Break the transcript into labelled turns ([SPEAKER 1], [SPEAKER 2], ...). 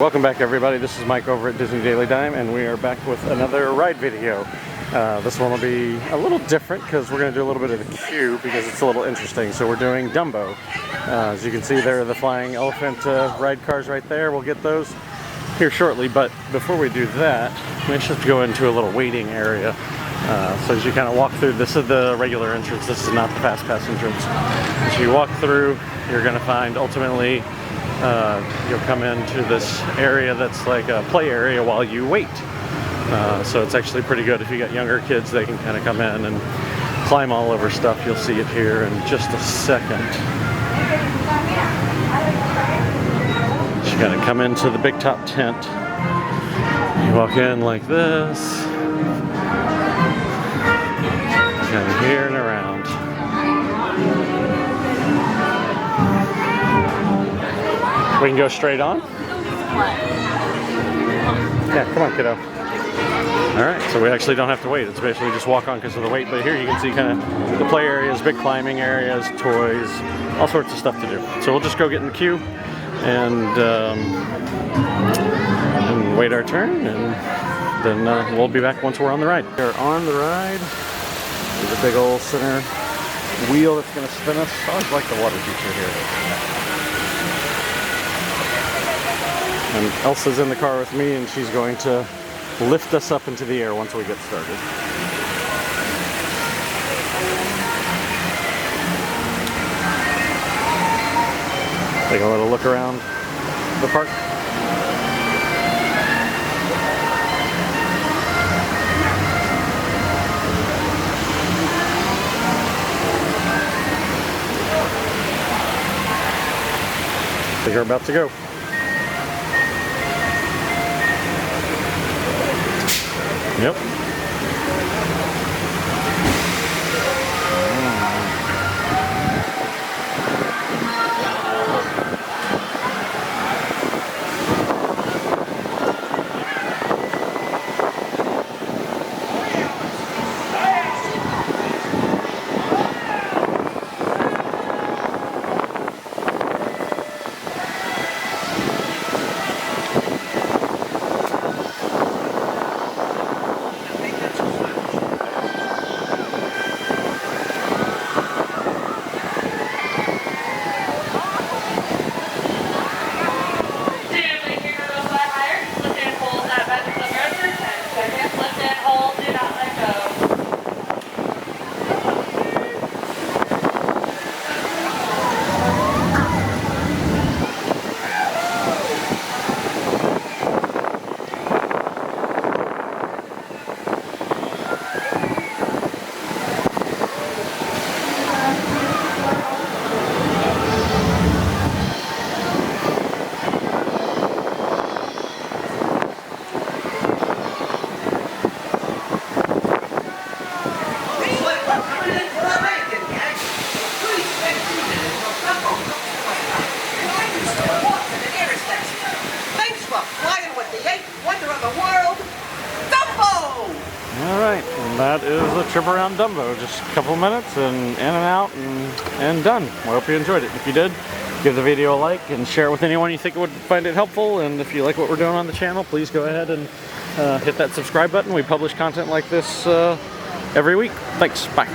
[SPEAKER 1] Welcome back everybody, this is Mike over at Disney Daily Dime and we are back with another ride video. This one will be a little different because we're going to do a little bit of the queue because it's a little interesting. So we're doing Dumbo. As you can see there are the flying elephant ride cars right there. We'll get those here shortly, but before we do that we actually have to go into a little waiting area. So as you kind of walk through, this is the regular entrance, this is not the Fast Pass entrance. As you walk through you're going to find ultimately you'll come into this area that's like a play area while you wait. So it's actually pretty good if you got younger kids. They can kind of come in and climb all over stuff. You'll see it here in just a second. So you gotta come into the big top tent. You walk in like this, kind of here and around. We can go straight on? Yeah, come on kiddo. Alright, so we actually don't have to wait. It's basically just walk on because of the wait. But here you can see kind of the play areas, big climbing areas, toys, all sorts of stuff to do. So we'll just go get in the queue and wait our turn, and then we'll be back once we're on the ride. We're on the ride. There's a big old center wheel that's going to spin us. I always like the water feature here. And Elsa's in the car with me and she's going to lift us up into the air once we get started. Take a little look around the park. I think we're about to go. Yep. Alright, and that is a trip around Dumbo. Just a couple minutes and in and out and done. I hope you enjoyed it. If you did, give the video a like and share it with anyone you think would find it helpful. And if you like what we're doing on the channel, please go ahead and hit that subscribe button. We publish content like this every week. Thanks. Bye.